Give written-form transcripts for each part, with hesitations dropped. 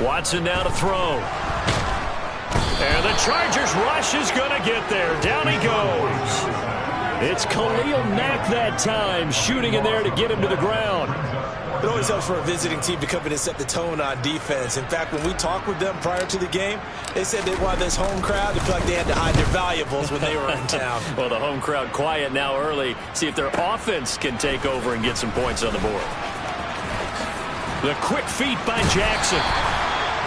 Watson now to throw. And the Chargers rush is going to get there. Down he goes. It's Khalil Mack that time, shooting in there to get him to the ground. It always helps for a visiting team to come in and set the tone on defense. In fact, when we talked with them prior to the game, they said they wanted this home crowd to feel like they had to hide their valuables when they were in town. Well, the home crowd quiet now early. See if their offense can take over and get some points on the board. The quick feet by Jackson.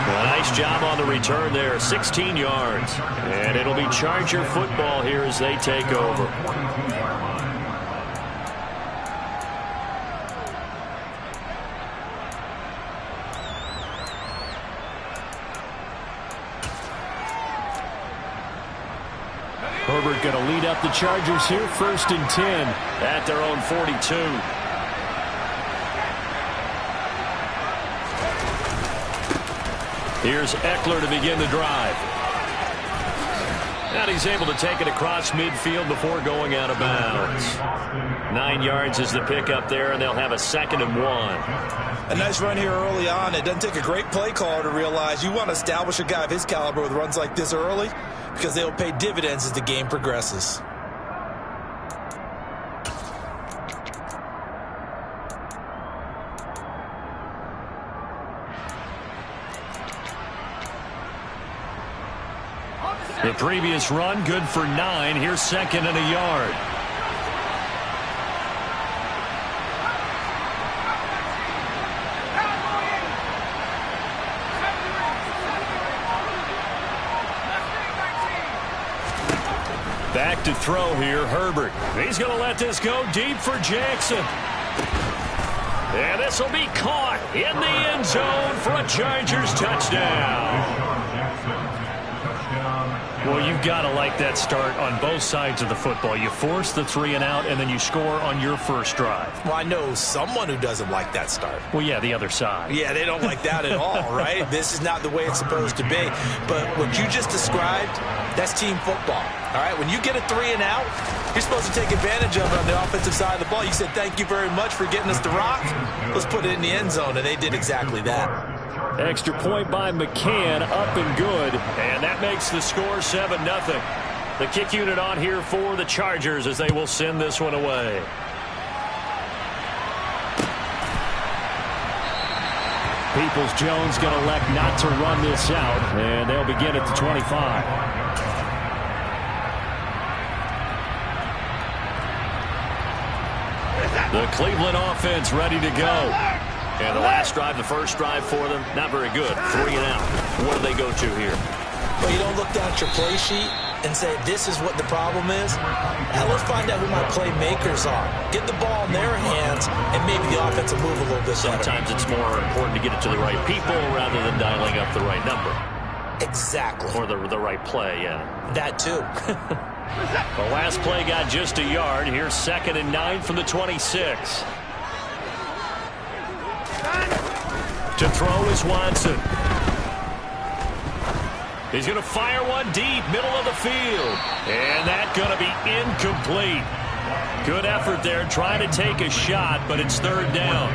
A nice job on the return there, 16 yards. And it'll be Charger football here as they take over. Herbert going to lead up the Chargers here, 1st and 10 at their own 42. Here's Eckler to begin the drive. And he's able to take it across midfield before going out of bounds. 9 yards is the pickup there, and they'll have a 2nd and 1. A nice run here early on. It doesn't take a great play caller to realize you want to establish a guy of his caliber with runs like this early, because they'll pay dividends as the game progresses. The previous run good for 9. Here's 2nd and a yard. Back to throw here, Herbert. He's going to let this go deep for Jackson. And this will be caught in the end zone for a Chargers touchdown. Well, you've got to like that start on both sides of the football. You force the 3 and out, and then you score on your first drive. Well, I know someone who doesn't like that start. Well, yeah, the other side. Yeah, they don't like that at all, right? This is not the way it's supposed to be. But what you just described, that's team football. All right, when you get a 3 and out, you're supposed to take advantage of it on the offensive side of the ball. You said, thank you very much for getting us the rock. Let's put it in the end zone, and they did exactly that. Extra point by McCann, up and good. And that makes the score 7-0. The kick unit on here for the Chargers as they will send this one away. Peoples-Jones going to elect not to run this out, and they'll begin at the 25. The Cleveland offense ready to go. And the last drive, the first drive for them, not very good. 3 and out. What do they go to here? Well, you don't look down at your play sheet and say, this is what the problem is. Now, let's find out who my playmakers are. Get the ball in their hands, and maybe the offense will move a little bit better. Sometimes it's more important to get it to the right people rather than dialing up the right number. Exactly. Or the right play, yeah. That, too. The last play got just a yard. Here's 2nd and 9 from the 26. To throw is Watson. He's going to fire one deep, middle of the field. And that's going to be incomplete. Good effort there, trying to take a shot, but it's 3rd down.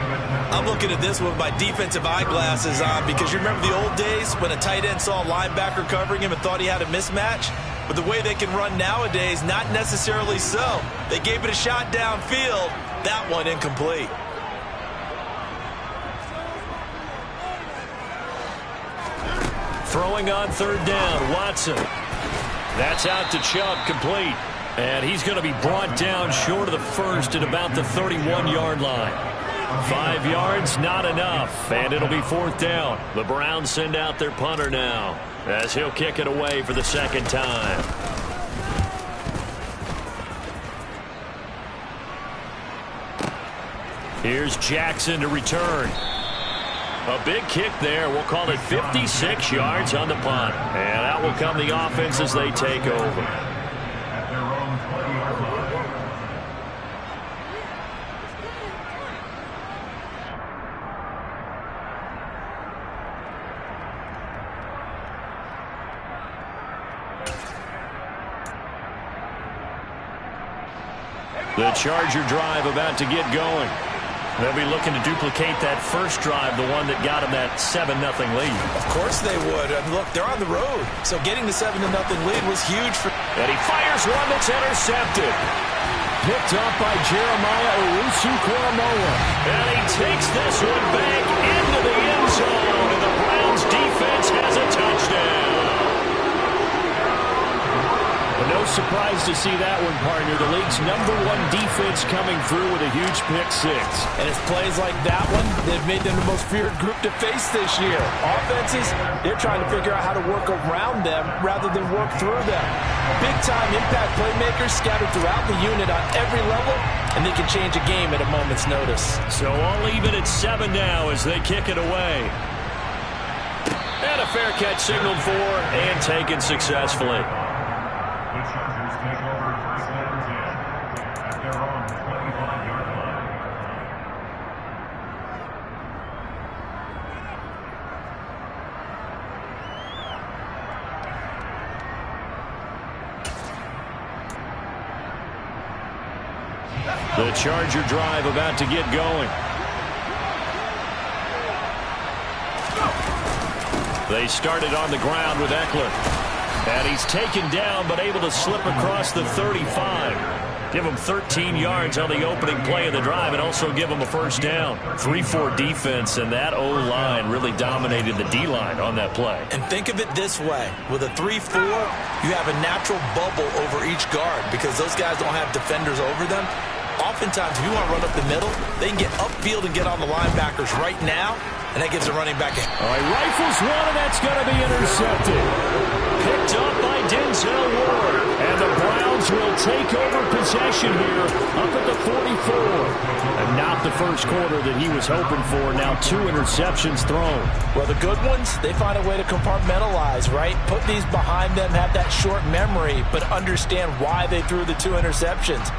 I'm looking at this with my defensive eyeglasses on because you remember the old days when a tight end saw a linebacker covering him and thought he had a mismatch? But the way they can run nowadays, not necessarily so. They gave it a shot downfield. That one incomplete. Throwing on 3rd down, Watson. That's out to Chubb, complete. And he's going to be brought down short of the first at about the 31-yard line. 5 yards, not enough. And it'll be 4th down. The Browns send out their punter now as he'll kick it away for the 2nd time. Here's Jackson to return. A big kick there. We'll call it 56 yards on the punt. And out will come the offense as they take over. The Charger drive about to get going. They'll be looking to duplicate that first drive, the one that got them that 7-0 lead. Of course they would. And look, they're on the road. So getting the 7-0 lead was huge for... And he fires one that's intercepted. Picked up by Jeremiah Owusu-Koramoah. And he takes this one back into the end zone. And the Browns defense has a touchdown. But no surprise to see that one, partner. The league's #1 defense coming through with a huge pick six. And it's plays like that one that have made them the most feared group to face this year. Offenses, they're trying to figure out how to work around them rather than work through them. Big-time impact playmakers scattered throughout the unit on every level, and they can change a game at a moment's notice. So all even at 7 now as they kick it away. And a fair catch signaled for and taken successfully. The Charger drive about to get going. They started on the ground with Eckler. And he's taken down but able to slip across the 35. Give him 13 yards on the opening play of the drive and also give him a first down. 3-4 defense, and that O-line really dominated the D-line on that play. And think of it this way. With a 3-4, you have a natural bubble over each guard because those guys don't have defenders over them. Oftentimes, if you want to run up the middle, they can get upfield and get on the linebackers right now, and that gives the running back a... All right, rifles one, and that's going to be intercepted. Picked up by Denzel Ward. And the Browns will take over possession here up at the 44. And not the first quarter that he was hoping for. Now 2 interceptions thrown. Well, the good ones, they find a way to compartmentalize, right? Put these behind them, have that short memory, but understand why they threw the 2 interceptions.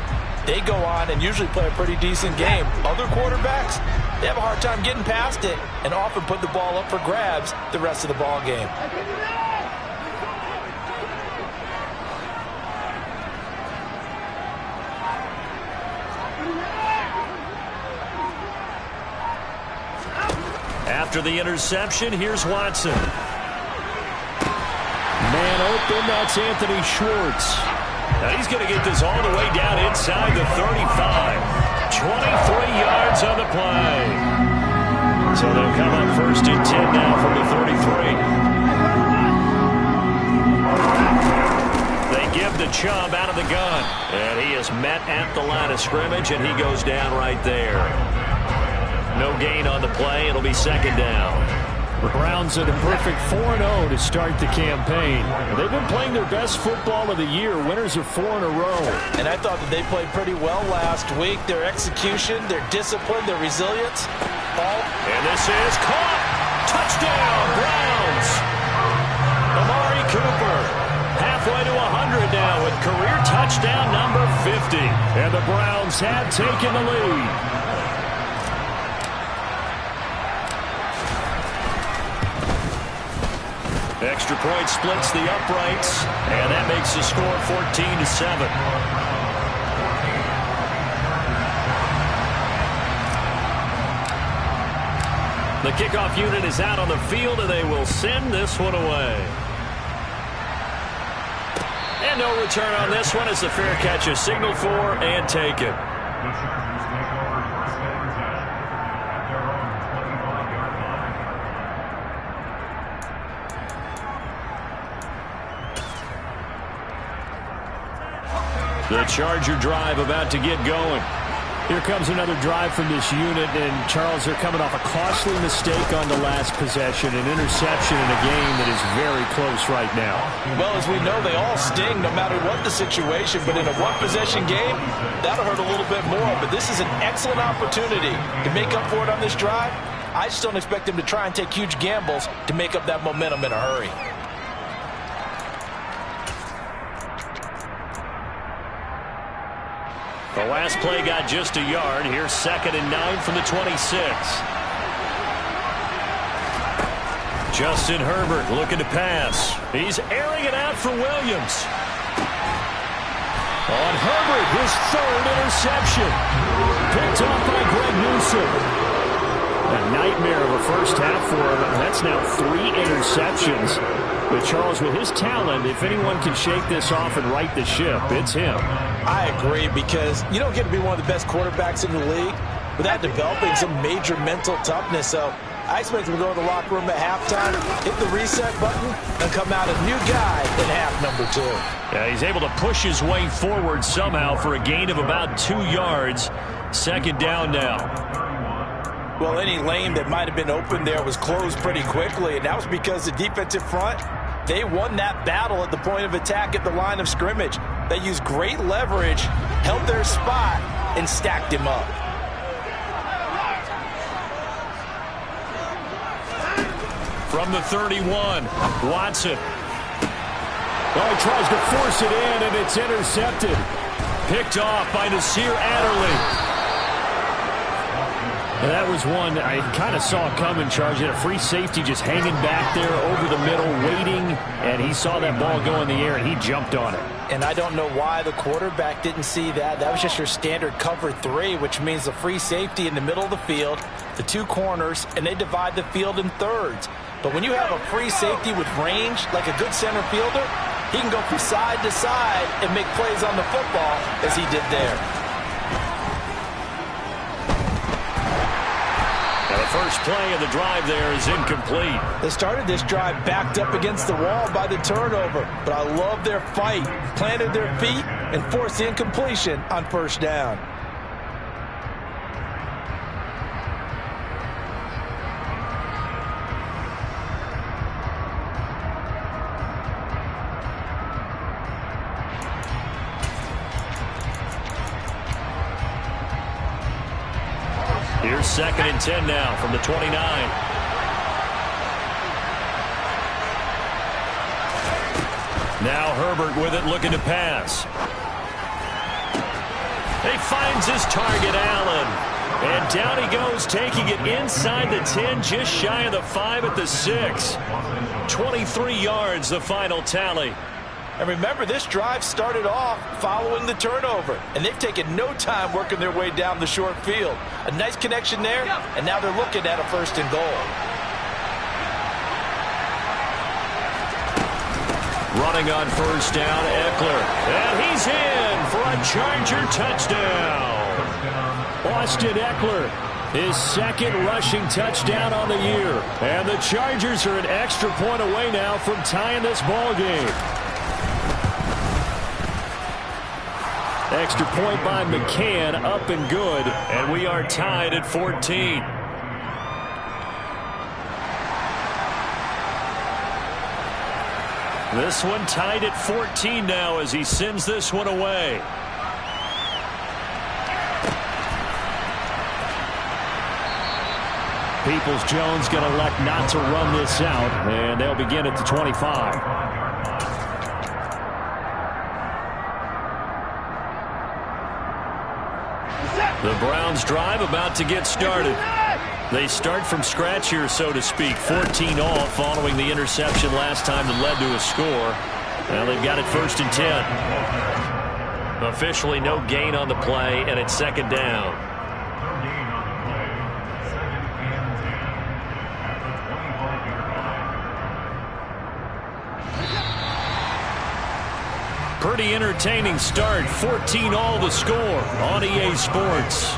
They go on and usually play a pretty decent game. Other quarterbacks, they have a hard time getting past it and often put the ball up for grabs the rest of the ball game. After the interception, here's Watson. Man open, that's Anthony Schwartz. Now he's going to get this all the way down inside the 35. 23 yards on the play. So they'll come up 1st and 10 now from the 33. They give the Chubb out of the gun. And he is met at the line of scrimmage, and he goes down right there. No gain on the play. It'll be 2nd down. The Browns at a perfect 4-0 to start the campaign. They've been playing their best football of the year. Winners of 4 in a row. And I thought that they played pretty well last week. Their execution, their discipline, their resilience. And this is caught. Touchdown, Browns. Amari Cooper. Halfway to 100 now with career touchdown number 50. And the Browns have taken the lead. Extra point splits the uprights, and that makes the score 14-7. The kickoff unit is out on the field, and they will send this one away. And no return on this one as the fair catch is signaled for and taken. The Charger drive about to get going. Here comes another drive from this unit, and Charles, they're coming off a costly mistake on the last possession, an interception in a game that is very close right now. Well, as we know, they all sting no matter what the situation, but in a one-possession game, that'll hurt a little bit more. But this is an excellent opportunity to make up for it on this drive. I just don't expect them to try and take huge gambles to make up that momentum in a hurry. The last play got just a yard. Here's 2nd and 9 from the 26. Justin Herbert looking to pass. He's airing it out for Williams. On Herbert, his third interception. Picked off by Greg Newsome. A nightmare of a first half for him. That's now 3 interceptions. But Charles, with his talent, if anyone can shake this off and right the ship, it's him. I agree, because you don't get to be one of the best quarterbacks in the league without developing some major mental toughness. So I expect him to go to the locker room at halftime, hit the reset button, and come out a new guy in half number 2. Yeah, he's able to push his way forward somehow for a gain of about 2 yards. Second down now. Well, any lane that might have been open there was closed pretty quickly, and that was because the defensive front, they won that battle at the point of attack at the line of scrimmage. They used great leverage, held their spot, and stacked him up. From the 31, Watson. Oh, he tries to force it in, and it's intercepted. Picked off by Nasir Adderley. And that was one I kind of saw coming, Charge. He had a free safety just hanging back there over the middle, waiting, and he saw that ball go in the air, and he jumped on it. And I don't know why the quarterback didn't see that. That was just your standard cover 3, which means the free safety in the middle of the field, the 2 corners, and they divide the field in thirds. But when you have a free safety with range, like a good center fielder, he can go from side to side and make plays on the football as he did there. Now the first play of the drive there is incomplete. They started this drive backed up against the wall by the turnover, but I love their fight. Planted their feet and forced the incompletion on first down. Here's 2nd and 10 now from the 29. Now Herbert with it, looking to pass. He finds his target, Allen. And down he goes, taking it inside the 10, just shy of the 5 at the 6. 23 yards, the final tally. And remember, this drive started off following the turnover, and they've taken no time working their way down the short field. A nice connection there, and now they're looking at a 1st and goal. Running on first down, Eckler. And he's in for a Charger touchdown. Austin Eckler, his 2nd rushing touchdown on the year. And the Chargers are an extra point away now from tying this ball game. Extra point by McCann, up and good, and we are tied at 14. This one tied at 14 now as he sends this one away. Peoples-Jones going to elect not to run this out, and they'll begin at the 25. The Browns drive about to get started. They start from scratch here, so to speak. 14 all following the interception last time that led to a score. Now they've got it 1st and 10. Officially no gain on the play, and it's 2nd down. Pretty entertaining start. 14 all the score on EA Sports.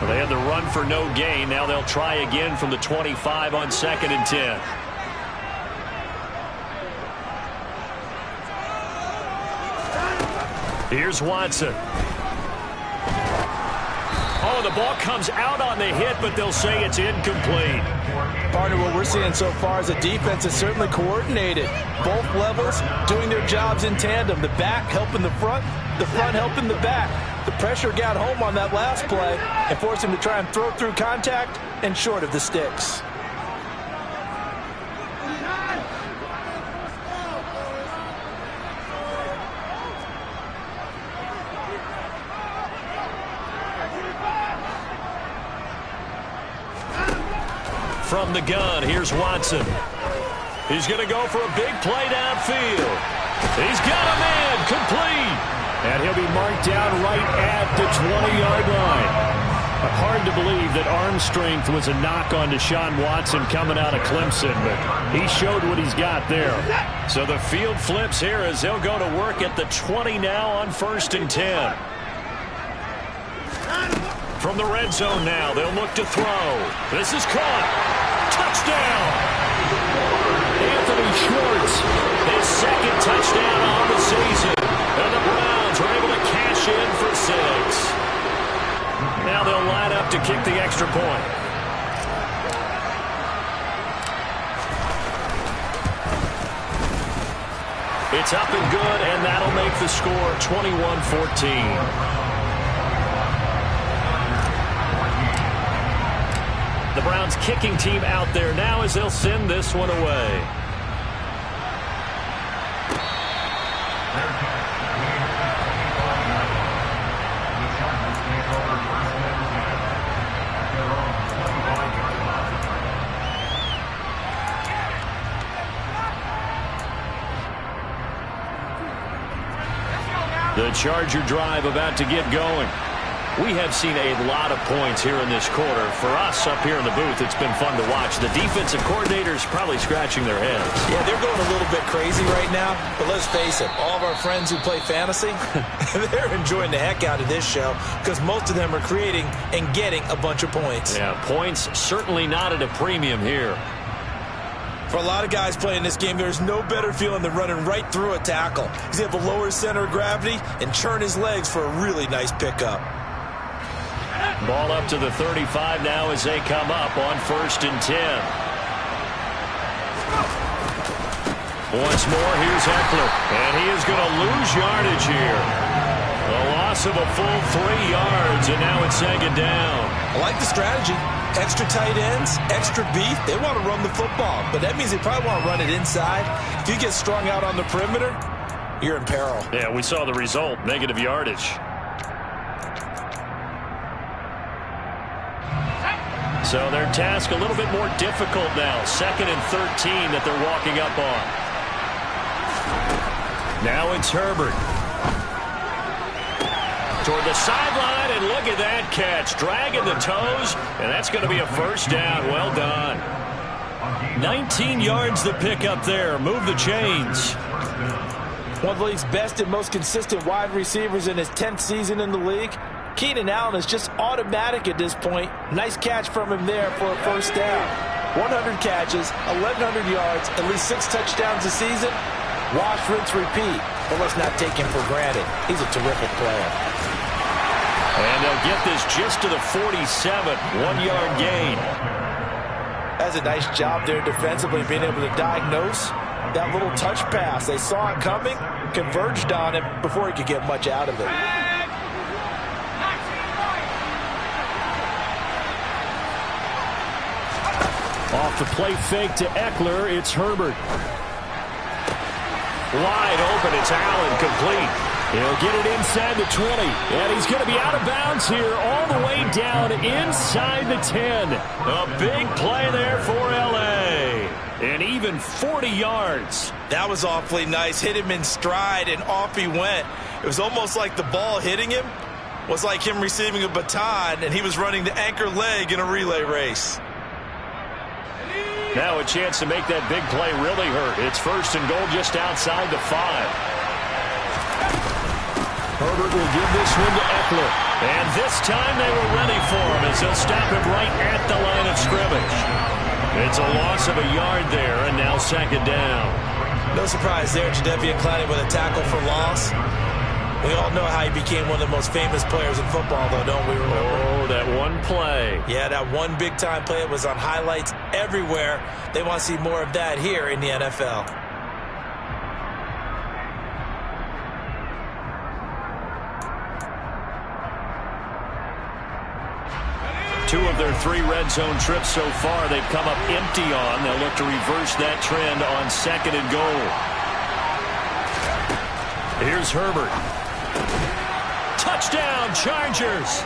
They had the run for no gain. Now they'll try again from the 25 on 2nd and 10. Here's Watson. Oh, the ball comes out on the hit, but they'll say it's incomplete. Partner, what we're seeing so far is the defense is certainly coordinated. Both levels doing their jobs in tandem. The back helping the front helping the back. The pressure got home on that last play and forced him to try and throw through contact and short of the sticks. From the gun, here's Watson. He's going to go for a big play downfield. He's got a man, complete. And he'll be marked down right at the 20-yard line. Hard to believe that arm strength was a knock on Deshaun Watson coming out of Clemson, but he showed what he's got there. So the field flips here as they'll go to work at the 20 now on 1st and 10. From the red zone now, they'll look to throw. This is caught. Touchdown! Anthony Schwartz, his second touchdown on the season. And the Browns are able to cash in for 6. Now they'll line up to kick the extra point. It's up and good, and that'll make the score 21-14. The Browns kicking team out there now as they'll send this one away. The Charger drive about to get going. We have seen a lot of points here in this quarter. For us up here in the booth, it's been fun to watch. The defensive coordinators probably scratching their heads. Yeah, they're going a little bit crazy right now. But let's face it, all of our friends who play fantasy, they're enjoying the heck out of this show because most of them are creating and getting a bunch of points. Yeah, points certainly not at a premium here. For a lot of guys playing this game, there's no better feeling than running right through a tackle. He's able to lower his center of gravity and churn his legs for a really nice pickup. Ball up to the 35 now as they come up on 1st and 10. Once more, here's Eckler. And he is going to lose yardage here. A loss of a full 3 yards, and now it's second down. I like the strategy. Extra tight ends, extra beef. They want to run the football, but that means they probably want to run it inside. If you get strung out on the perimeter, you're in peril. Yeah, we saw the result, negative yardage. So their task a little bit more difficult now. 2nd and 13 that they're walking up on. Now it's Herbert. Toward the sideline, and look at that catch. Dragging the toes, and that's going to be a first down. Well done. 19 yards the pick up there. Move the chains. One of the league's best and most consistent wide receivers in his 10th season in the league. Keenan Allen is just automatic at this point. Nice catch from him there for a first down. 100 catches, 1,100 yards, at least 6 touchdowns a season. Wash, rinse, repeat. But let's not take him for granted. He's a terrific player. And they'll get this just to the 47. 1-yard gain. That's a nice job there defensively, being able to diagnose that little touch pass. They saw it coming, converged on him before he could get much out of it. Off the play fake to Eckler, it's Herbert. Wide open, it's Allen, complete. He'll get it inside the 20, and he's going to be out of bounds here all the way down inside the 10. A big play there for L.A. And even 40 yards. That was awfully nice. Hit him in stride, and off he went. It was almost like the ball hitting him was like him receiving a baton, and he was running the anchor leg in a relay race. Now a chance to make that big play really hurt. It's 1st and goal just outside the 5. Herbert will give this one to Eckler. And this time they were ready for him as they'll stop him right at the line of scrimmage. It's a loss of a yard there, and now 2nd down. No surprise there, Jadeveon Clowney with a tackle for loss. We all know how he became one of the most famous players in football, though, don't we remember? Oh, that one play. Yeah, that one big-time play was on highlights everywhere. They want to see more of that here in the NFL. Two of their 3 red zone trips so far, they've come up empty on. They'll look to reverse that trend on 2nd and goal. Here's Herbert. Touchdown, Chargers.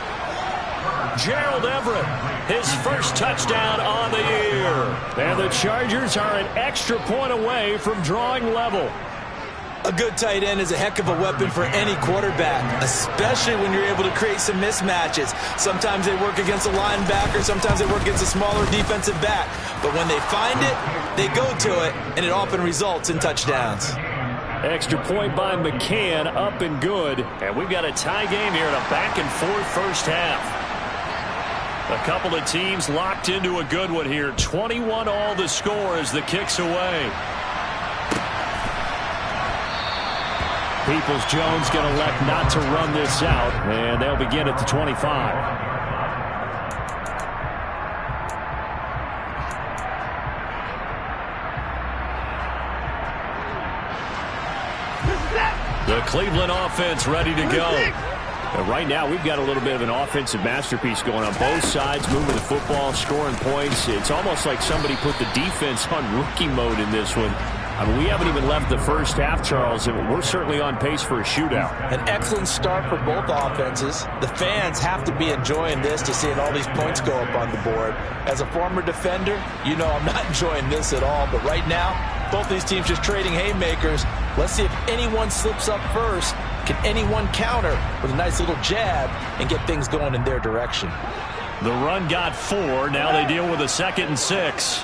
Gerald Everett, his first touchdown on the year. And the Chargers are an extra point away from drawing level. A good tight end is a heck of a weapon for any quarterback, especially when you're able to create some mismatches. Sometimes they work against a linebacker, sometimes they work against a smaller defensive back. But when they find it, they go to it, and it often results in touchdowns. Extra point by McCann, up and good. And we've got a tie game here in a back-and-forth first half. A couple of teams locked into a good one here. 21 all the score as the kick's away. Peoples-Jones going to elect not to run this out, and they'll begin at the 25. The Cleveland offense ready to go. And right now, we've got a little bit of an offensive masterpiece going on both sides, moving the football, scoring points. It's almost like somebody put the defense on rookie mode in this one. I mean, we haven't even left the first half, Charles, and we're certainly on pace for a shootout. An excellent start for both offenses. The fans have to be enjoying this to seeing all these points go up on the board. As a former defender, you know I'm not enjoying this at all. But right now, both these teams just trading haymakers. Let's see if anyone slips up first. Can anyone counter with a nice little jab and get things going in their direction? The run got 4. Now they deal with a 2nd and 6.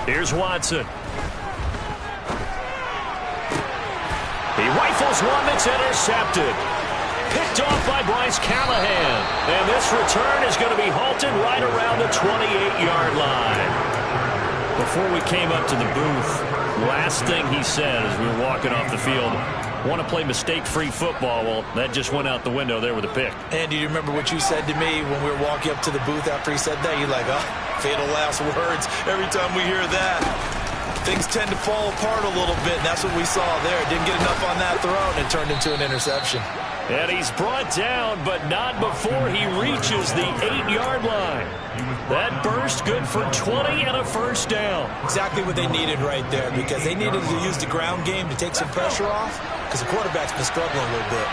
Here's Watson. He rifles one that's intercepted. Picked off by Bryce Callahan. And this return is going to be halted right around the 28-yard line. Before we came up to the booth, last thing he said as we were walking off the field, want to play mistake-free football. Well, that just went out the window there with a pick. And do you remember what you said to me when we were walking up to the booth after he said that? You're like, oh, fatal last words. Every time we hear that, things tend to fall apart a little bit, and that's what we saw there. Didn't get enough on that throw, and it turned into an interception. And he's brought down, but not before he reaches the 8-yard line. That burst good for 20 and a first down. Exactly what they needed right there, because they needed to use the ground game to take some pressure off, because the quarterback's been struggling a little bit.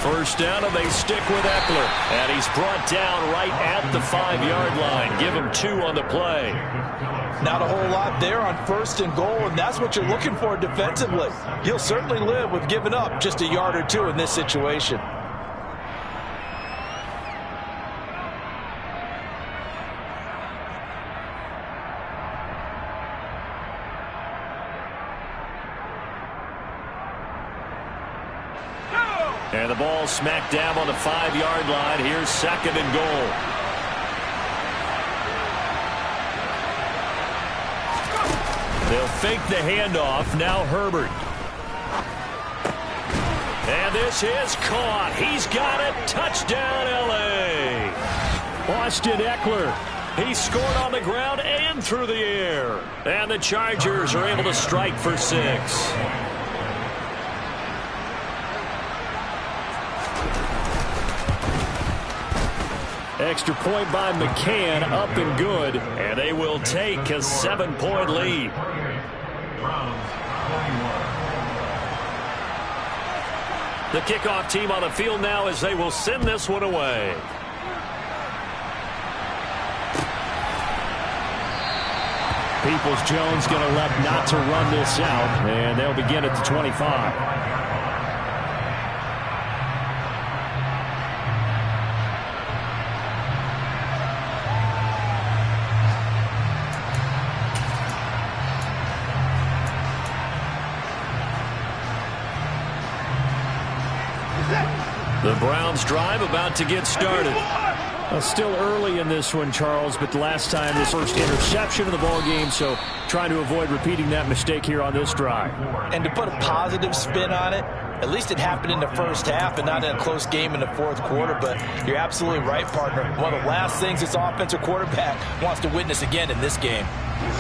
First down, and they stick with Eckler. And he's brought down right at the 5-yard line. Give him 2 on the play. Not a whole lot there on 1st and goal, and that's what you're looking for defensively. You'll certainly live with giving up just a yard or 2 in this situation. And the ball smack dab on the 5-yard line. Here's 2nd and goal. They'll fake the handoff. Now Herbert. And this is caught. He's got it. Touchdown, L.A. Austin Eckler. He scored on the ground and through the air. And the Chargers are able to strike for 6. Extra point by McCann, up and good, and they will take a 7-point lead. The kickoff team on the field now as they will send this one away. Peoples-Jones going to elect not to run this out, and they'll begin at the 25. Browns drive about to get started. Still early in this one, Charles, but the last time this first interception of the ball game, so trying to avoid repeating that mistake here on this drive. And to put a positive spin on it, at least it happened in the first half and not in a close game in the fourth quarter. But you're absolutely right, partner. One of the last things this offensive quarterback wants to witness again in this game.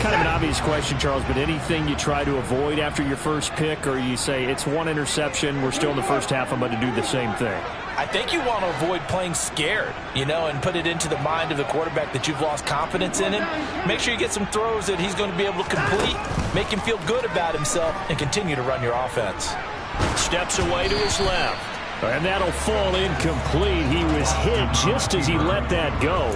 Kind of an obvious question, Charles, but anything you try to avoid after your first pick, or you say it's one interception, we're still in the first half, I'm going to do the same thing? I think you want to avoid playing scared, and put it into the mind of the quarterback that you've lost confidence in him. Make sure you get some throws that he's going to be able to complete, make him feel good about himself, and continue to run your offense. Steps away to his left. And that'll fall incomplete. He was hit just as he let that go.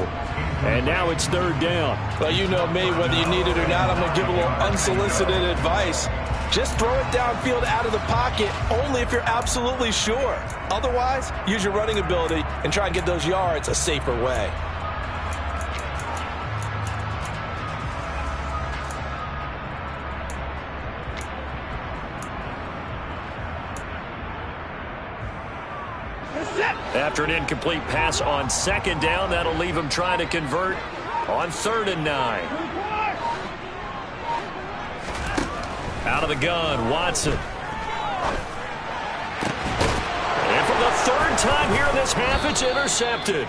And now it's third down. Well, you know me, whether you need it or not, I'm going to give a little unsolicited advice. Just throw it downfield out of the pocket only if you're absolutely sure. Otherwise, use your running ability and try and get those yards a safer way. After an incomplete pass on second down, that'll leave him trying to convert on 3rd and 9. Out of the gun, Watson. And for the 3rd time here in this half, it's intercepted.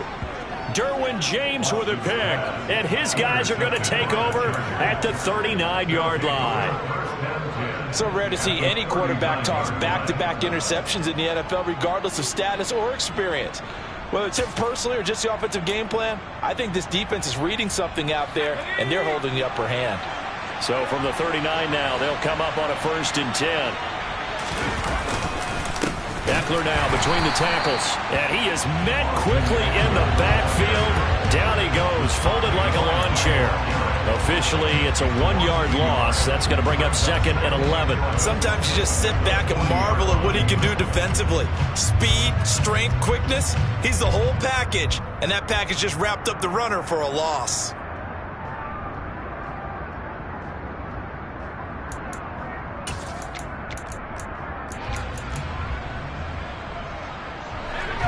Derwin James with a pick, and his guys are going to take over at the 39-yard line. So rare to see any quarterback toss back-to-back interceptions in the NFL, regardless of status or experience. Whether it's him personally or just the offensive game plan, I think this defense is reading something out there, and they're holding the upper hand. So from the 39 now, they'll come up on a 1st and 10. Eckler now between the tackles, and he is met quickly in the backfield. Down he goes, folded like a lawn chair. Officially, it's a 1-yard loss. That's going to bring up 2nd and 11. Sometimes you just sit back and marvel at what he can do defensively. Speed, strength, quickness, he's the whole package. And that package just wrapped up the runner for a loss.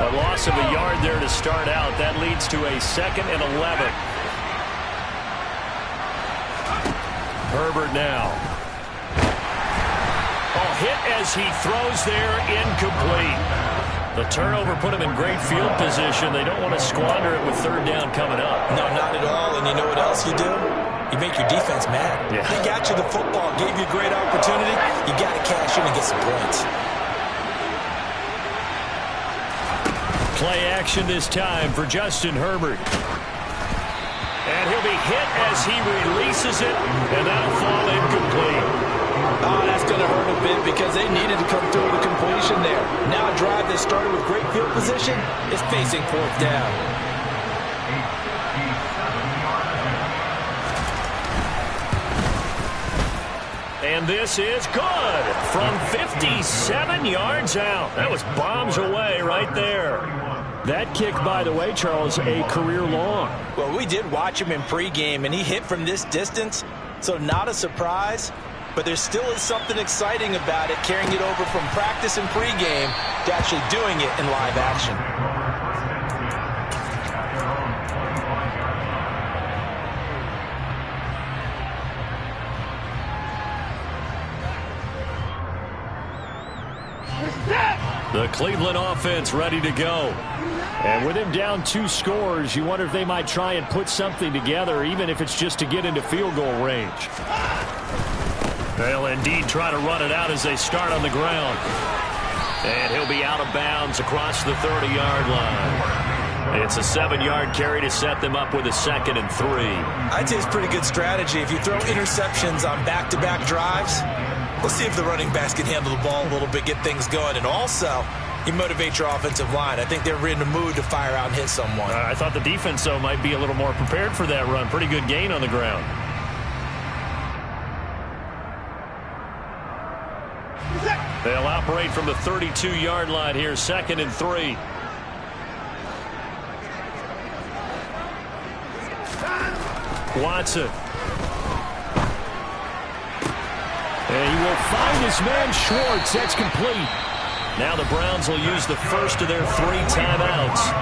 A loss of a yard there to start out. That leads to a 2nd and 11. Herbert now. Oh, hit as he throws there, incomplete. The turnover put him in great field position. They don't want to squander it with 3rd down coming up. No, not at all. And you know what else you do? You make your defense mad. Yeah. They got you the football, gave you a great opportunity. You got to cash in and get some points. Play action this time for Justin Herbert. And he'll be hit as he releases it, and that'll fall incomplete. Oh, that's going to hurt a bit because they needed to come through with a completion there. Now a drive that started with great field position is facing 4th down. And this is good from 57 yards out. That was bombs away right there. That kick, by the way, Charles, a career long. Well, we did watch him in pregame, and he hit from this distance, so not a surprise. But there still is something exciting about it, carrying it over from practice and pregame to actually doing it in live action. The Cleveland offense ready to go. And with him down 2 scores, you wonder if they might try and put something together, even if it's just to get into field goal range. They'll indeed try to run it out as they start on the ground. And he'll be out of bounds across the 30-yard line. It's a 7-yard carry to set them up with a 2nd and 3. I'd say it's pretty good strategy. If you throw interceptions on back-to-back drives, let's see if the running backs can handle the ball a little bit, get things going. And also, you motivate your offensive line. I think they're in the mood to fire out and hit someone. I thought the defense, though, might be a little more prepared for that run. Pretty good gain on the ground. They'll operate from the 32-yard line here, 2nd and 3. Watson. And he will find his man Schwartz. That's complete. Now the Browns will use the first of their 3 timeouts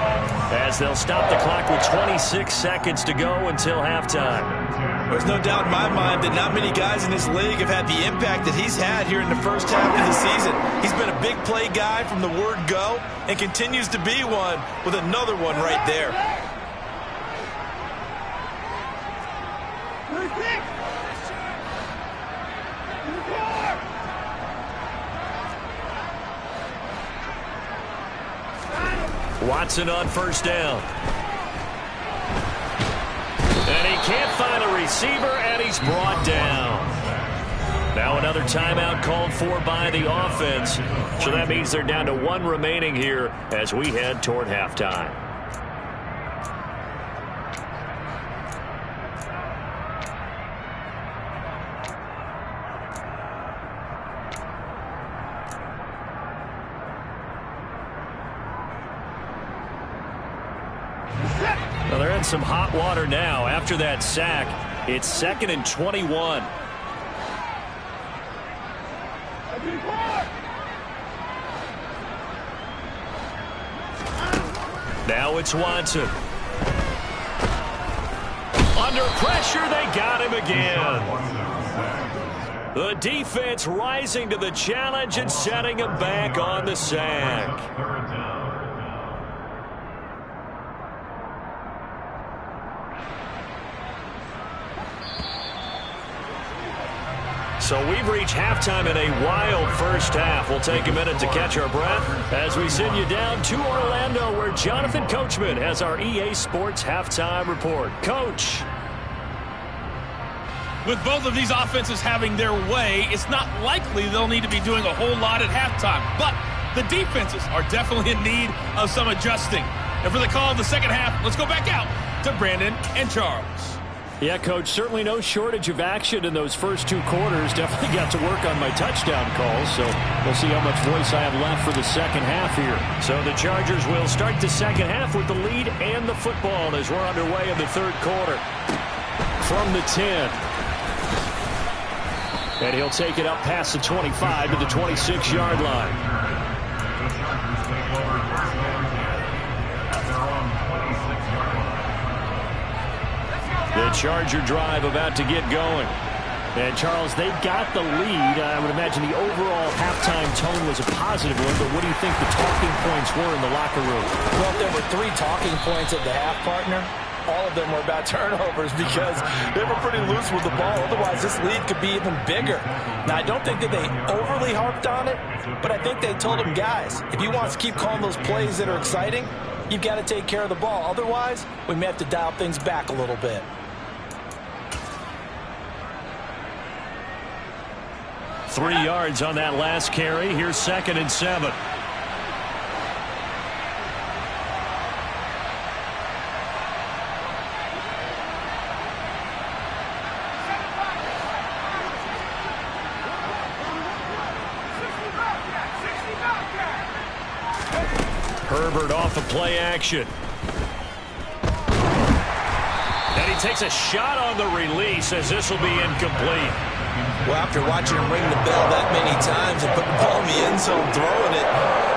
as they'll stop the clock with 26 seconds to go until halftime. There's no doubt in my mind that not many guys in this league have had the impact that he's had here in the first half of the season. He's been a big play guy from the word go and continues to be one with another one right there. Watson on first down. And he can't find a receiver, and he's brought down. Now another timeout called for by the offense. So that means they're down to 1 remaining here as we head toward halftime. Well, they're in some hot water now. After that sack, it's 2nd and 21. Now it's Watson. Under pressure, they got him again. The defense rising to the challenge and setting him back on the sack. So we've reached halftime in a wild first half. We'll take a minute to catch our breath as we send you down to Orlando, where Jonathan Coachman has our EA Sports halftime report. Coach. With both of these offenses having their way, it's not likely they'll need to be doing a whole lot at halftime. But the defenses are definitely in need of some adjusting. And for the call of the second half, let's go back out to Brandon and Charles. Yeah, Coach, certainly no shortage of action in those first 2 quarters. Definitely got to work on my touchdown calls, so we'll see how much voice I have left for the second half here. So the Chargers will start the second half with the lead and the football as we're underway in the third quarter. From the 10. And he'll take it up past the 25 to the 26-yard line. The Charger drive about to get going. And, Charles, they've got the lead. I would imagine the overall halftime tone was a positive one, but what do you think the talking points were in the locker room? Well, if there were 3 talking points at the half, partner, all of them were about turnovers because they were pretty loose with the ball. Otherwise, this lead could be even bigger. Now, I don't think that they overly harped on it, but I think they told them, guys, if you want us to keep calling those plays that are exciting, you've got to take care of the ball. Otherwise, we may have to dial things back a little bit. Three yards on that last carry. Here's 2nd and 7. Herbert off of play action. And he takes a shot on the release as this will be incomplete. Well, after watching him ring the bell that many times and put the ball in the end zone throwing it,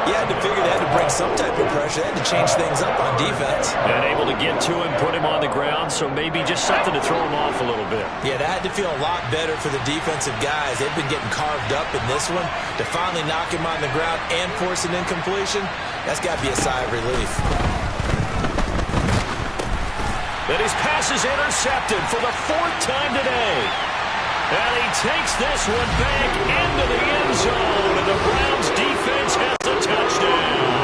you had to figure they had to bring some type of pressure. They had to change things up on defense. And able to get to him, put him on the ground, so maybe just something to throw him off a little bit. Yeah, that had to feel a lot better for the defensive guys. They've been getting carved up in this one. To finally knock him on the ground and force an incompletion, that's got to be a sigh of relief. But his pass is intercepted for the 4th time today. And he takes this one back into the end zone, and the Browns defense has a touchdown.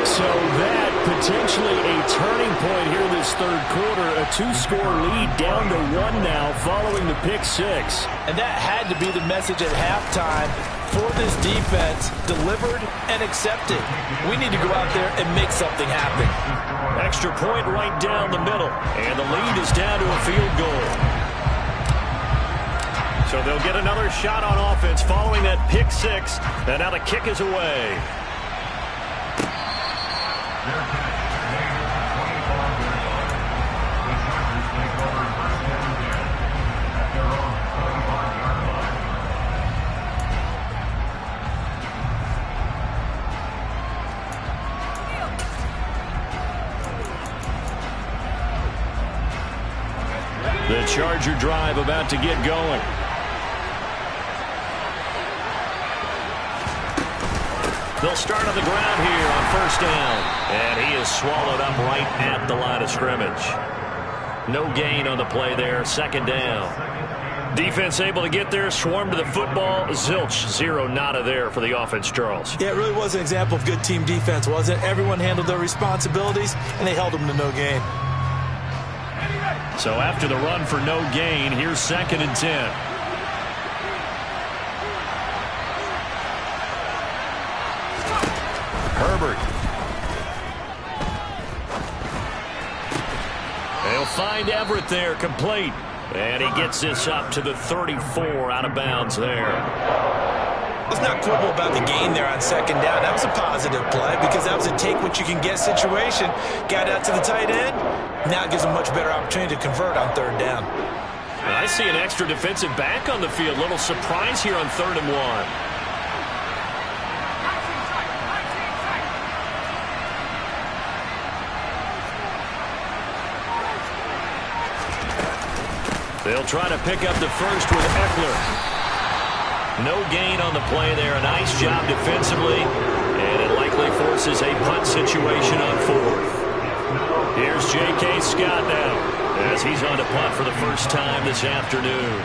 So that potentially a turning point here this third quarter. A 2-score lead down to 1 now following the pick 6. And that had to be the message at halftime for this defense, delivered and accepted. We need to go out there and make something happen. Extra point right down the middle, and the lead is down to a field goal. So they'll get another shot on offense following that pick 6, and now the kick is away. The Charger drive about to get going. They'll start on the ground here on first down. And he is swallowed up right at the line of scrimmage. No gain on the play there. Second down. Defense able to get there, swarm to the football. Zilch, zero nada there for the offense, Charles. Yeah, it really was an example of good team defense, wasn't it? Everyone handled their responsibilities, and they held them to no gain. So after the run for no gain, here's 2nd and 10. Herbert. They'll find Everett there, complete. And he gets this up to the 34, out of bounds there. Let's not quibble about the gain there on 2nd down. That was a positive play because that was a take-what-you-can-get situation. Got out to the tight end. Now it gives them much better opportunity to convert on 3rd down. I see an extra defensive back on the field. Little surprise here on 3rd and 1. They'll try to pick up the first with Eckler. No gain on the play there. A nice job defensively. And it likely forces a punt situation on 4th. Here's J.K. Scott now as he's on to punt for the first time this afternoon.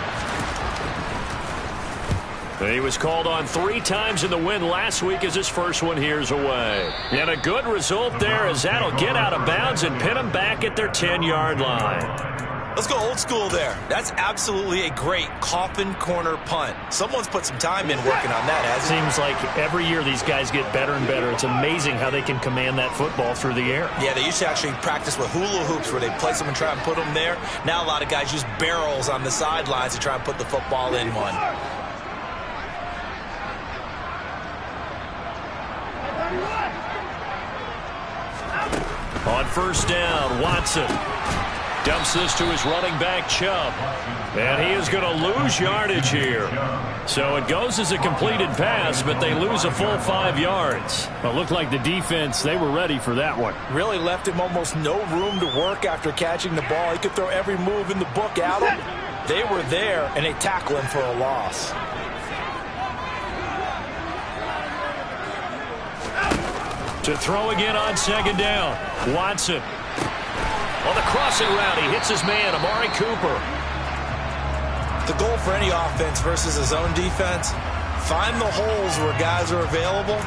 He was called on 3 times in the win last week as his first one here's away. And a good result there as that'll get out of bounds and pin them back at their 10-yard line. Let's go old school there. That's absolutely a great coffin corner punt. Someone's put some time in working on that, hasn't it? Seems like every year these guys get better and better. It's amazing how they can command that football through the air. Yeah, they used to actually practice with hula hoops where they place them and try and put them there. Now a lot of guys use barrels on the sidelines to try and put the football in one. On first down, Watson dumps this to his running back, Chubb. And he is going to lose yardage here. So it goes as a completed pass, but they lose a full 5 yards. Well, it looked like the defense, they were ready for that one. Really left him almost no room to work after catching the ball. He could throw every move in the book at him. They were there, and they tackle him for a loss. To throw again on 2nd down, Watson. On the crossing route, he hits his man, Amari Cooper. The goal for any offense versus a zone defense, find the holes where guys are available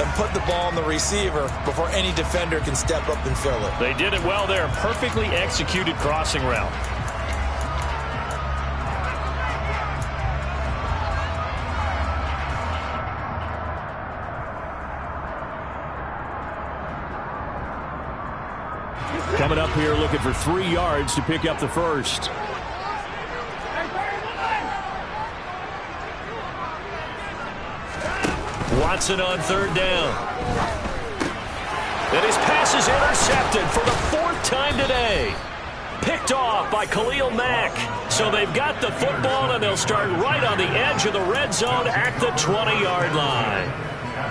and put the ball on the receiver before any defender can step up and fill it. They did it well there. Perfectly executed crossing route. Coming up here looking for 3 yards to pick up the first. Watson on 3rd down. And his pass is intercepted for the 4th time today. Picked off by Khalil Mack. So they've got the football and they'll start right on the edge of the red zone at the 20-yard line.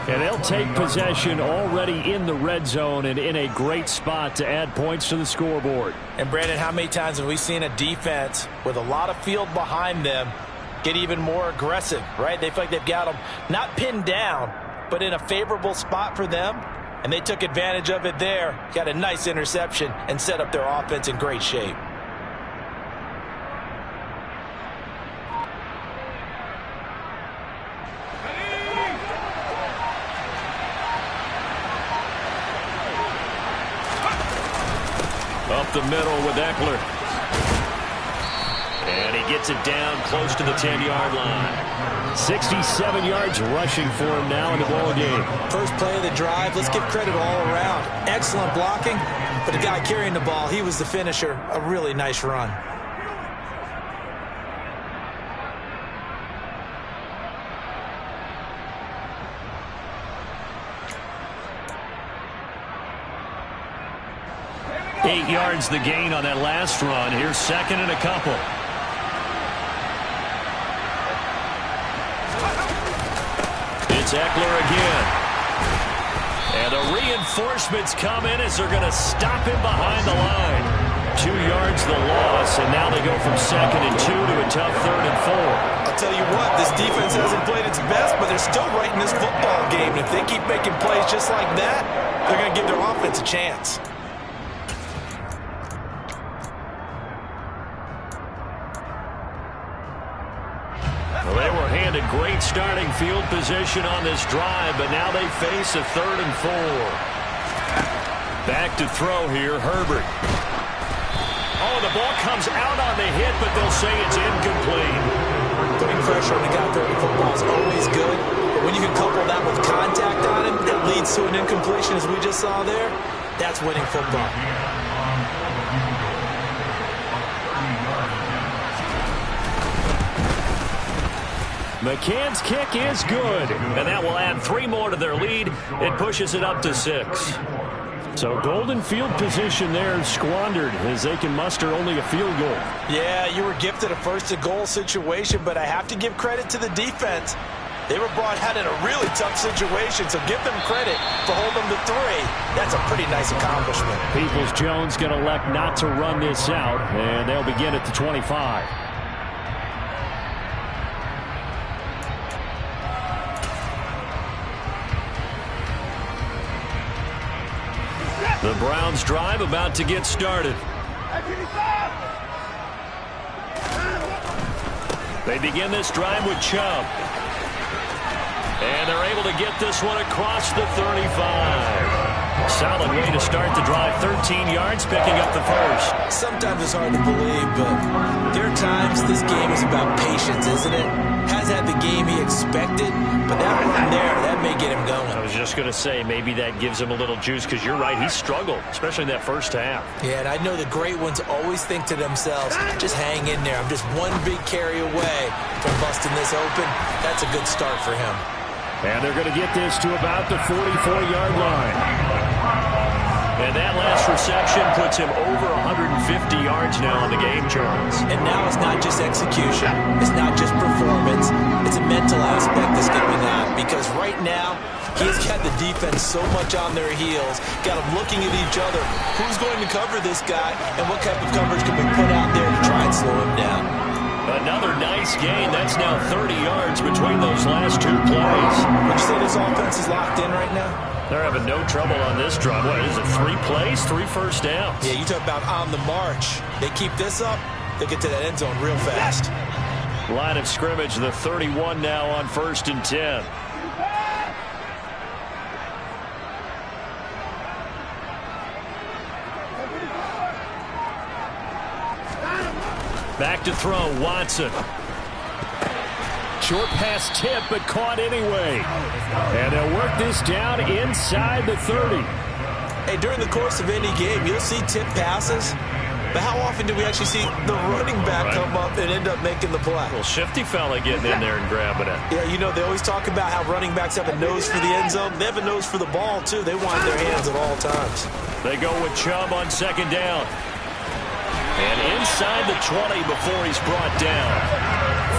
And they'll take possession already in the red zone and in a great spot to add points to the scoreboard. And, Brandon, how many times have we seen a defense with a lot of field behind them get even more aggressive, right? They feel like they've got them not pinned down, but in a favorable spot for them, and they took advantage of it there, got a nice interception, and set up their offense in great shape. Up the middle with Eckler. And he gets it down close to the 10-yard line. 67 yards rushing for him now in the ball game. First play of the drive, let's give credit all around. Excellent blocking, but the guy carrying the ball, he was the finisher. A really nice run. Eight yards the gain on that last run. Here's 2nd and a couple. It's Eckler again. And the reinforcements come in as they're going to stop him behind the line. 2 yards the loss, and now they go from 2nd and 2 to a tough 3rd and 4. I'll tell you what, this defense hasn't played its best, but they're still right in this football game. And if they keep making plays just like that, they're going to give their offense a chance. Well, they were handed great starting field position on this drive, but now they face a 3rd and 4. Back to throw here, Herbert. Oh, the ball comes out on the hit, but they'll say it's incomplete. Putting pressure on the guy throwing the football is always good, but when you can couple that with contact on him, that leads to an incompletion, as we just saw there, that's winning football. McCann's kick is good, and that will add 3 more to their lead. It pushes it up to 6. So golden field position there squandered as they can muster only a field goal. Yeah, you were gifted a first-and-goal situation, but I have to give credit to the defense. They were brought out in a really tough situation, so give them credit for holding them to 3. That's a pretty nice accomplishment. Peoples-Jones going to elect not to run this out, and they'll begin at the 25. The Browns drive about to get started. They begin this drive with Chubb. And they're able to get this one across the 35. Solid way to start the drive. 13 yards, picking up the first. Sometimes it's hard to believe, but there are times this game is about patience, isn't it? Has had the game he expected, but that run there, that may get him going. I was just going to say, maybe that gives him a little juice, because you're right, he struggled, especially in that first half. Yeah, and I know the great ones always think to themselves, just hang in there. I'm just one big carry away from busting this open. That's a good start for him. And they're going to get this to about the 44-yard line. And that last reception puts him over 150 yards now on the game, Charles. And now it's not just execution. It's not just performance. It's a mental aspect that's going on. Because right now, he's got the defense so much on their heels, got them looking at each other. Who's going to cover this guy, and what type of coverage can we put out there to try and slow him down? Another nice gain. That's now 30 yards between those last 2 plays. Would you say this offense is locked in right now? They're having no trouble on this drive. What is it, 3 plays, 3 first downs? Yeah, you talk about on the march. They keep this up, they'll get to that end zone real fast. Line of scrimmage, the 31 now on 1st and 10. Back to throw, Watson. Short pass tip, but caught anyway. And they'll work this down inside the 30. Hey, during the course of any game, you'll see tip passes. But how often do we actually see the running back come up and end up making the play? Well, shifty fella getting in there and grabbing it. Yeah, you know, they always talk about how running backs have a nose for the end zone. They have a nose for the ball, too. They want their hands at all times. They go with Chubb on 2nd down. And inside the 20 before he's brought down.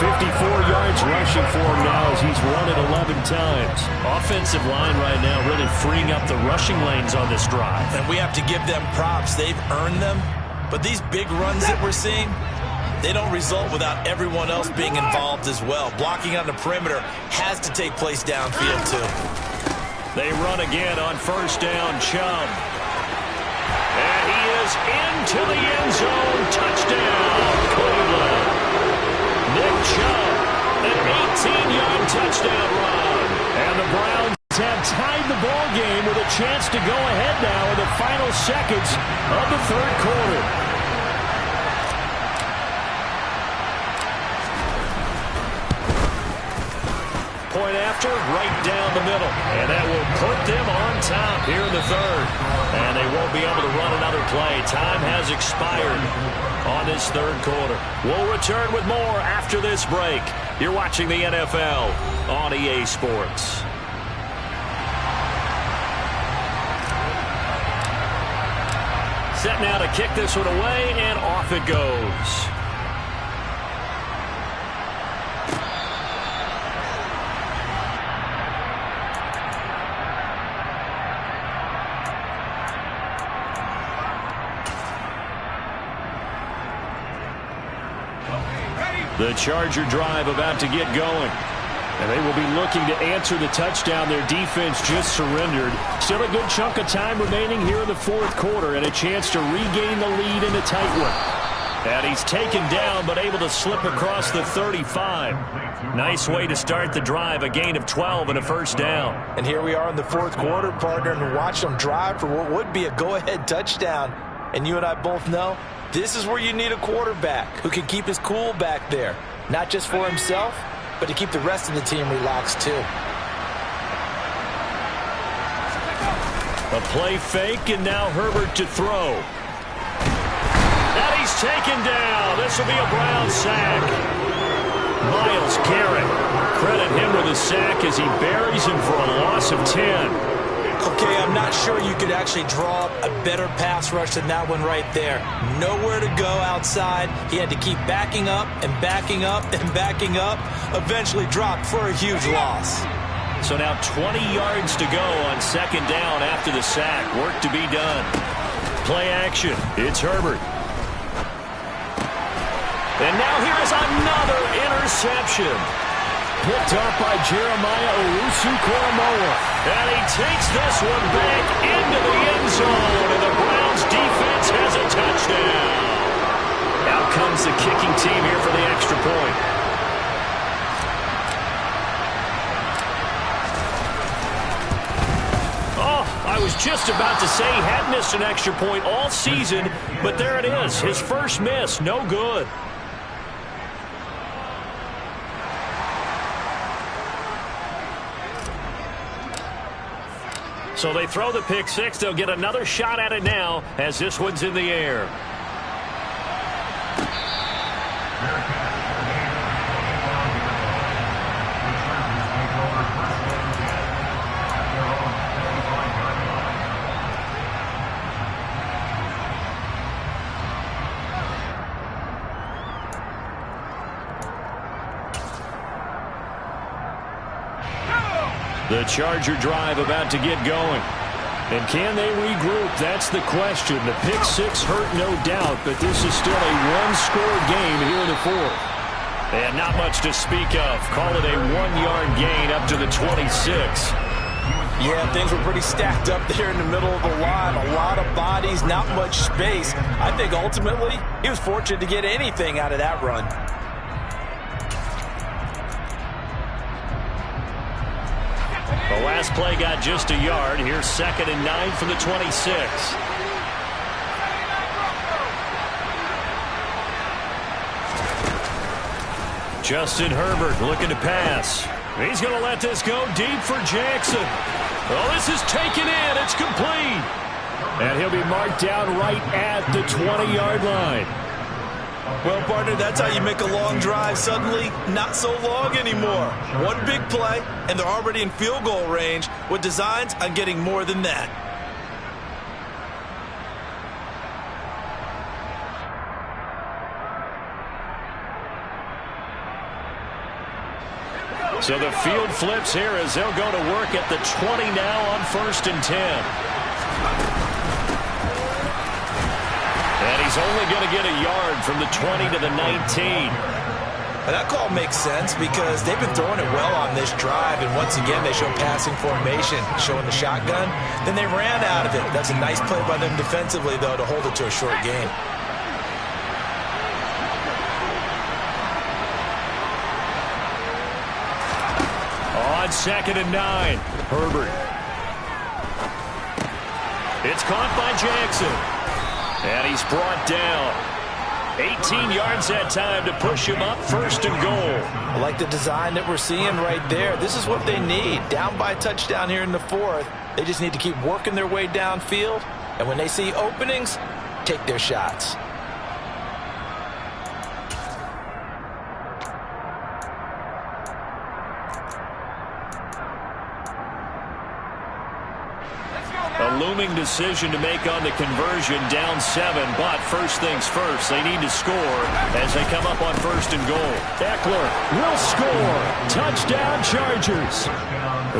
54 yards rushing for him now as he's run it 11 times. Offensive line right now really freeing up the rushing lanes on this drive. And we have to give them props. They've earned them. But these big runs that we're seeing, they don't result without everyone else being involved as well. Blocking on the perimeter has to take place downfield, too. They run again on 1st down, Chubb. And he is into the end zone. Touchdown, Cleveland. Nick Chubb, an 18-yard touchdown run. And the Browns have tied the ball game with a chance to go ahead now in the final seconds of the 3rd quarter. Point after, right down the middle. And that will put them on top here in the 3rd. And they won't be able to run another play. Time has expired on this 3rd quarter. We'll return with more after this break. You're watching the NFL on EA Sports. Set now to kick this one away, and off it goes. The Charger drive about to get going. And they will be looking to answer the touchdown their defense just surrendered. Still a good chunk of time remaining here in the fourth quarter and a chance to regain the lead in a tight one. And he's taken down but able to slip across the 35. Nice way to start the drive, a gain of 12 and a first down. And here we are in the fourth quarter, partner, and watch them drive for what would be a go-ahead touchdown. And you and I both know this is where you need a quarterback who can keep his cool back there, not just for himself, but to keep the rest of the team relaxed too. A play fake, and now Herbert to throw. And he's taken down. This will be a Brown sack. Myles Garrett, credit him with a sack as he buries him for a loss of 10. Okay, I'm not sure you could actually draw up a better pass rush than that one right there. Nowhere to go outside. He had to keep backing up and backing up and backing up. Eventually dropped for a huge loss. So now 20 yards to go on second down after the sack. Work to be done. Play action. It's Herbert. And now here is another interception. Picked up by Jeremiah Owusu-Koramoah. And he takes this one back into the end zone. And the Browns defense has a touchdown. Out comes the kicking team here for the extra point. Oh, I was just about to say he hadn't missed an extra point all season. But there it is. His first miss. No good. So they throw the pick six. They'll get another shot at it now as this one's in the air. The Charger drive about to get going. And can they regroup? That's the question. The pick six hurt, no doubt, but this is still a one-score game here in the fourth. And not much to speak of. Call it a one-yard gain up to the 26. Yeah, things were pretty stacked up there in the middle of the line. A lot of bodies, not much space. I think ultimately he was fortunate to get anything out of that run. The last play got just a yard. Here's 2nd and 9 from the 26. Justin Herbert looking to pass. He's going to let this go deep for Jackson. Well, this is taken in. It's complete. And he'll be marked down right at the 20-yard line. Well, partner, that's how you make a long drive suddenly not so long anymore. One big play, and they're already in field goal range with designs on getting more than that. So the field flips here as they'll go to work at the 20 now on 1st and 10. And he's only going to get a yard from the 20 to the 19. And that call makes sense because they've been throwing it well on this drive, and once again they show passing formation, showing the shotgun. Then they ran out of it. That's a nice play by them defensively, though, to hold it to a short gain. On 2nd and 9, Herbert. It's caught by Jackson. And he's brought down. 18 yards that time to push him up 1st and goal. I like the design that we're seeing right there. This is what they need. Down by a touchdown here in the fourth. They just need to keep working their way downfield. And when they see openings, take their shots. looming decision to make on the conversion, down 7. But first things first, they need to score as they come up on 1st and goal. Eckler will score. Touchdown, Chargers.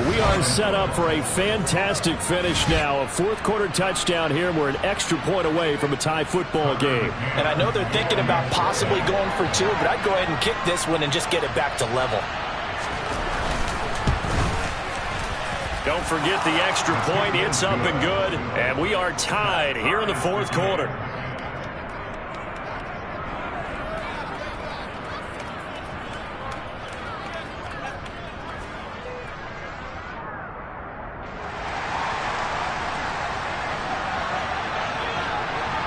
We are set up for a fantastic finish now. A fourth-quarter touchdown here. We're an extra point away from a tie football game. And I know they're thinking about possibly going for 2, but I'd go ahead and kick this one and just get it back to level. Don't forget the extra point. It's up and good. And we are tied here in the fourth quarter.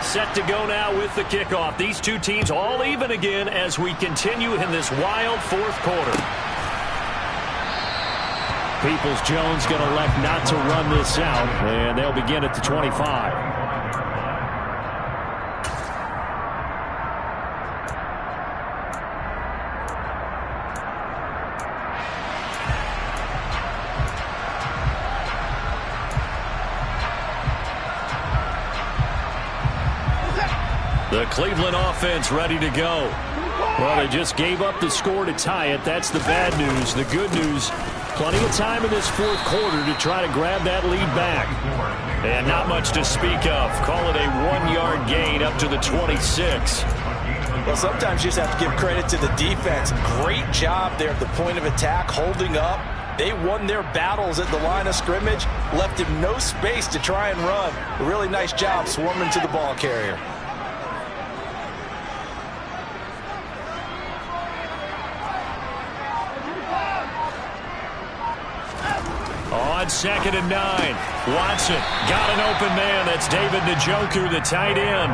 Set to go now with the kickoff. These two teams all even again as we continue in this wild fourth quarter. Peoples-Jones going to elect not to run this out, and they'll begin at the 25. The Cleveland offense ready to go. Well, they just gave up the score to tie it. That's the bad news. The good news, plenty of time in this fourth quarter to try to grab that lead back. And not much to speak of. Call it a 1-yard gain up to the 26. Well, sometimes you just have to give credit to the defense. Great job there at the point of attack, holding up. They won their battles at the line of scrimmage, left him no space to try and run. A really nice job swarming to the ball carrier. On 2nd and 9, Watson got an open man. That's David Njoku, the tight end.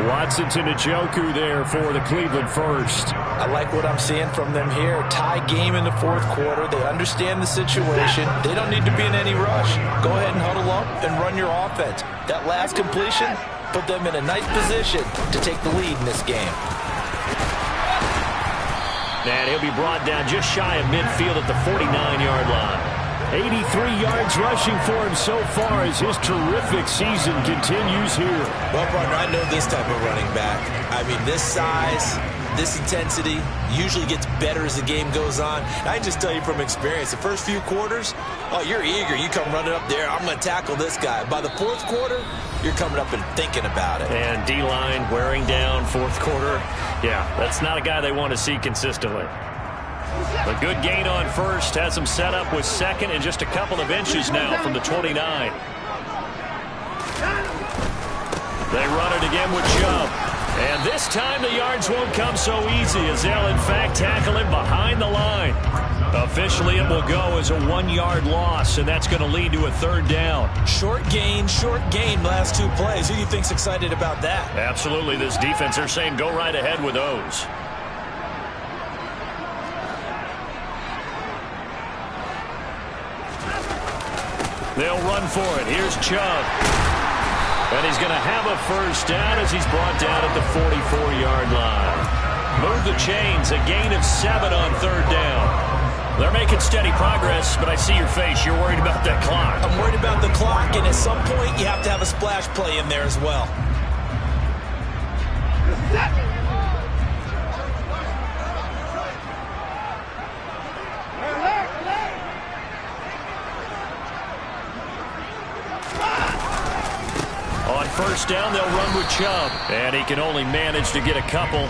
Watson to Njoku there for the Cleveland first. I like what I'm seeing from them here. Tie game in the fourth quarter. They understand the situation. They don't need to be in any rush. Go ahead and huddle up and run your offense. That last completion put them in a nice position to take the lead in this game. And he'll be brought down just shy of midfield at the 49-yard line. 83 yards rushing for him so far as his terrific season continues here. Well, partner, I know this type of running back. I mean, this size, this intensity usually gets better as the game goes on. And I can just tell you from experience, the first few quarters, oh, you're eager. You come running up there, I'm going to tackle this guy. By the fourth quarter, you're coming up and thinking about it. And D-line wearing down fourth quarter. Yeah, that's not a guy they want to see consistently. A good gain on first, has him set up with 2nd and just a couple of inches now from the 29. They run it again with Chubb. And this time the yards won't come so easy as they'll in fact tackle him behind the line. Officially it will go as a 1-yard loss, and that's going to lead to a 3rd down. Short gain, last 2 plays. Who do you think's excited about that? Absolutely, this defense, they're saying go right ahead with those. They'll run for it. Here's Chubb. And he's going to have a first down as he's brought down at the 44-yard line. Move the chains. A gain of 7 on 3rd down. They're making steady progress, but I see your face. You're worried about that clock. I'm worried about the clock, and at some point you have to have a splash play in there as well. First down, they'll run with Chubb. And he can only manage to get a couple.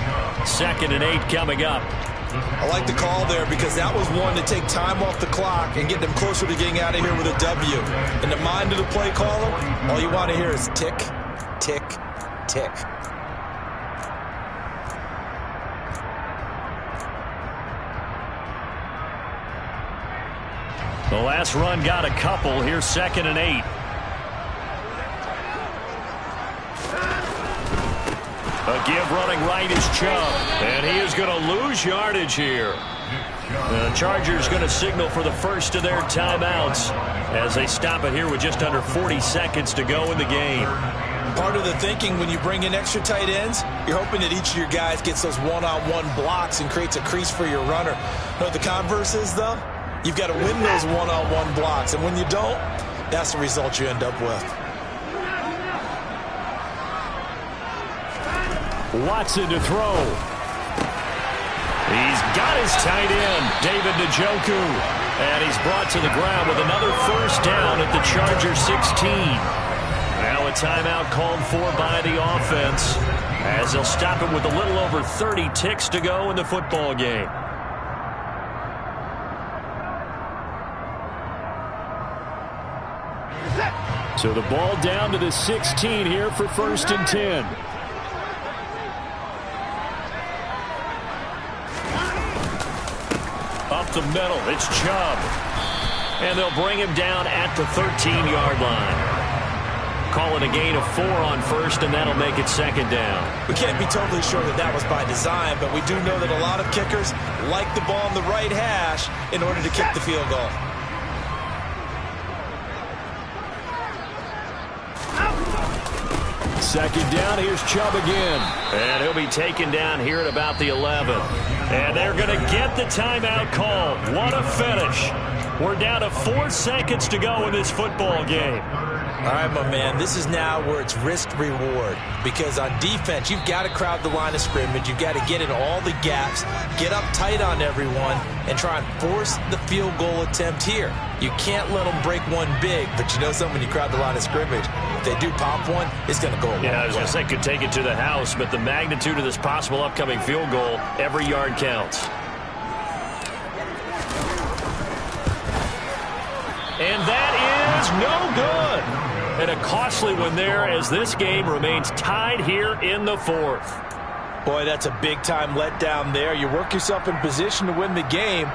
2nd and 8 coming up. I like the call there because that was one to take time off the clock and get them closer to getting out of here with a W. In the mind of the play caller, all you want to hear is tick, tick, tick. The last run got a couple. Here's 2nd and 8. A give running right is Chubb. And he is going to lose yardage here. The Chargers going to signal for the first of their timeouts as they stop it here with just under 40 seconds to go in the game. Part of the thinking when you bring in extra tight ends, you're hoping that each of your guys gets those one-on-one blocks and creates a crease for your runner. You know what the converse is, though? You've got to win those one-on-one blocks. And when you don't, that's the result you end up with. Watson to throw. He's got his tight end, David Njoku. And he's brought to the ground with another first down at the Chargers 16. Now a timeout called for by the offense, as they'll stop it with a little over 30 ticks to go in the football game. So the ball down to the 16 here for 1st and 10. Up the middle, it's Chubb. And they'll bring him down at the 13-yard line. Call it a gain of 4 on 1st, and that'll make it 2nd down. We can't be totally sure that that was by design, but we do know that a lot of kickers like the ball on the right hash in order to kick the field goal. Second down, here's Chubb again. And he'll be taken down here at about the 11. And they're going to get the timeout called. What a finish. We're down to 4 seconds to go in this football game. All right, my man, this is now where it's risk-reward. Because on defense, you've got to crowd the line of scrimmage. You've got to get in all the gaps, get up tight on everyone, and try and force the field goal attempt here. You can't let them break one big, but you know something, when you crowd the line of scrimmage, if they do pop one, it's going to go a long way. Yeah, I was going to say, could take it to the house, but the magnitude of this possible upcoming field goal, every yard counts. And that is no good. And a costly one there, as this game remains tied here in the 4th. Boy, that's a big-time letdown there. You work yourself in position to win the game,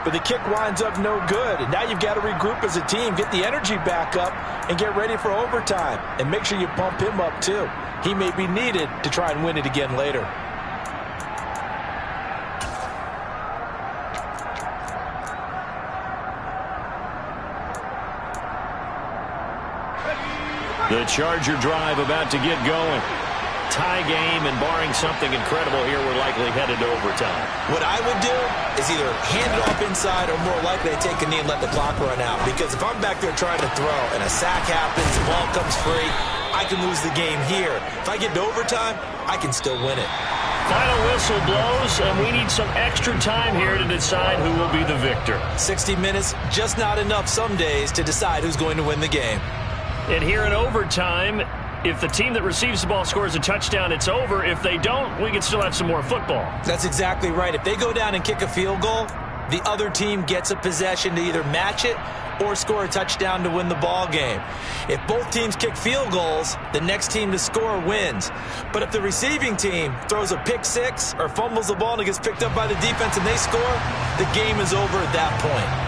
but the kick winds up no good. And now you've got to regroup as a team, get the energy back up, and get ready for overtime. And make sure you pump him up, too. He may be needed to try and win it again later. The Charger drive about to get going. Tie game, and barring something incredible here, we're likely headed to overtime. What I would do is either hand it off inside or more likely to take a knee and let the clock run out. Because if I'm back there trying to throw and a sack happens, the ball comes free, I can lose the game here. If I get to overtime, I can still win it. Final whistle blows, and we need some extra time here to decide who will be the victor. 60 minutes, just not enough some days to decide who's going to win the game. And here in overtime, if the team that receives the ball scores a touchdown, it's over. If they don't, we can still have some more football. That's exactly right. If they go down and kick a field goal, the other team gets a possession to either match it or score a touchdown to win the ball game. If both teams kick field goals, the next team to score wins. But if the receiving team throws a pick six or fumbles the ball and it gets picked up by the defense and they score, the game is over at that point.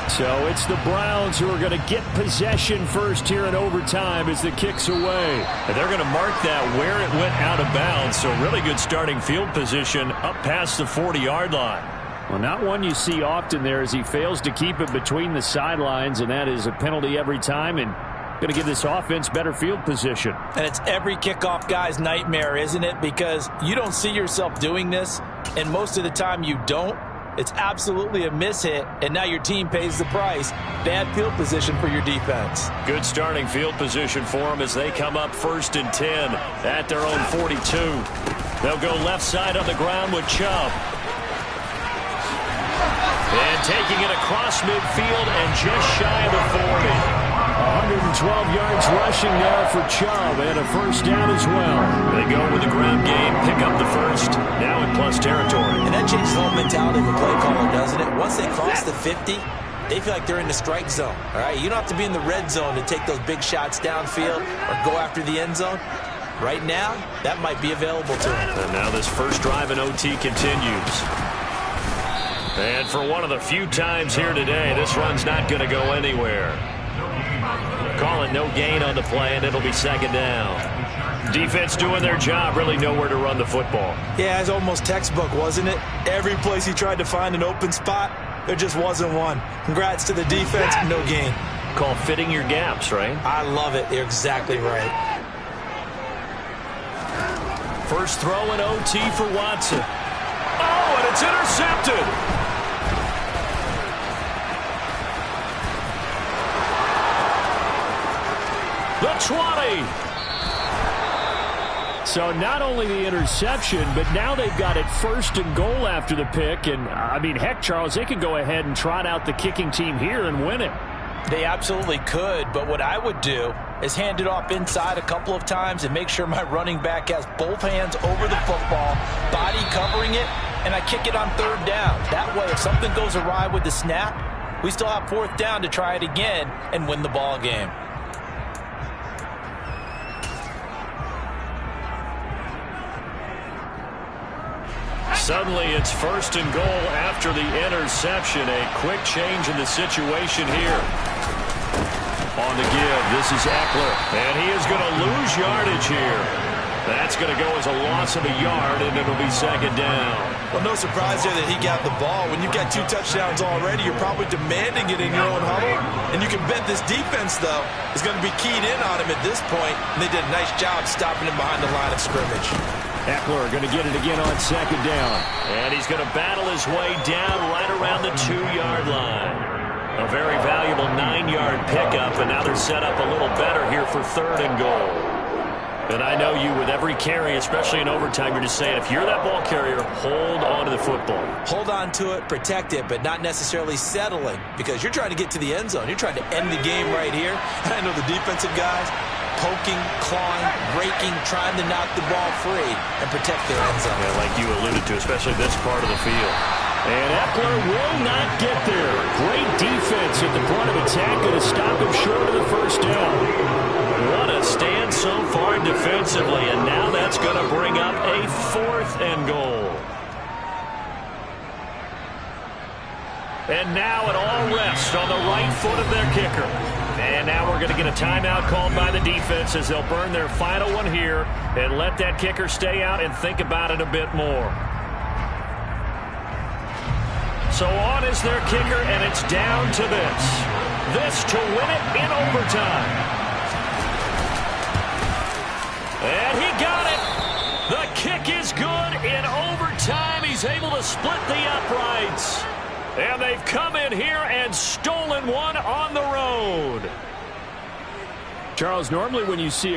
So it's the Browns who are going to get possession first here in overtime as the kick's away. And they're going to mark that where it went out of bounds. So really good starting field position up past the 40-yard line. Well, not one you see often there, as he fails to keep it between the sidelines, and that is a penalty every time, and going to give this offense better field position. And it's every kickoff guy's nightmare, isn't it? Because you don't see yourself doing this, and most of the time you don't. It's absolutely a mishit, and now your team pays the price. Bad field position for your defense. Good starting field position for them as they come up 1st and 10 at their own 42. They'll go left side on the ground with Chubb. And taking it across midfield and just shy of the 40. 112 yards rushing there for Chubb, and a first down as well. They go with the ground game, pick up the first, now in plus territory. And that changes the whole mentality of a play caller, doesn't it? Once they cross the 50, they feel like they're in the strike zone. All right, you don't have to be in the red zone to take those big shots downfield or go after the end zone. Right now, that might be available to them. And now this first drive in OT continues. And for one of the few times here today, this run's not going to go anywhere. Calling no gain on the play, and it'll be 2nd down. Defense doing their job, really nowhere to run the football. Yeah, it's almost textbook, wasn't it? Every place he tried to find an open spot, there just wasn't one. Congrats to the defense, no gain. Called fitting your gaps, right? I love it. You're exactly right. First throw in OT for Watson. Oh, and it's intercepted. the 20. So not only the interception, but now they've got it 1st and goal after the pick. And, I mean, heck, Charles, they could go ahead and trot out the kicking team here and win it. They absolutely could, but what I would do is hand it off inside a couple of times and make sure my running back has both hands over the football, body covering it, and I kick it on 3rd down. That way, if something goes awry with the snap, we still have 4th down to try it again and win the ball game. Suddenly, it's 1st and goal after the interception. A quick change in the situation here. On the give, this is Eckler, and he is going to lose yardage here. That's going to go as a loss of a yard, and it'll be 2nd down. Well, no surprise there that he got the ball. When you've got 2 touchdowns already, you're probably demanding it in your own huddle. And you can bet this defense, though, is going to be keyed in on him at this point. And they did a nice job stopping him behind the line of scrimmage. Eckler going to get it again on 2nd down. And he's going to battle his way down right around the 2-yard line. A very valuable 9-yard pickup, and now they're set up a little better here for 3rd and goal. And I know you, with every carry, especially in overtime, you're just saying, if you're that ball carrier, hold on to the football. Hold on to it, protect it, but not necessarily settling, because you're trying to get to the end zone. You're trying to end the game right here. I know the defensive guys poking, clawing, raking, trying to knock the ball free and protect their end zone. Yeah, like you alluded to, especially this part of the field. And Eckler will not get there. Great defense at the point of attack, going to stop him short of the 1st down. What a stand so far defensively, and now that's going to bring up a 4th and goal. And now it all rests on the right foot of their kicker. And now we're going to get a timeout called by the defense as they'll burn their final one here and let that kicker stay out and think about it a bit more. So on is their kicker, and it's down to this. This to win it in overtime. And he got it. The kick is good in overtime. He's able to split the uprights. And they've come in here and stolen one on the road. Charles, normally when you see a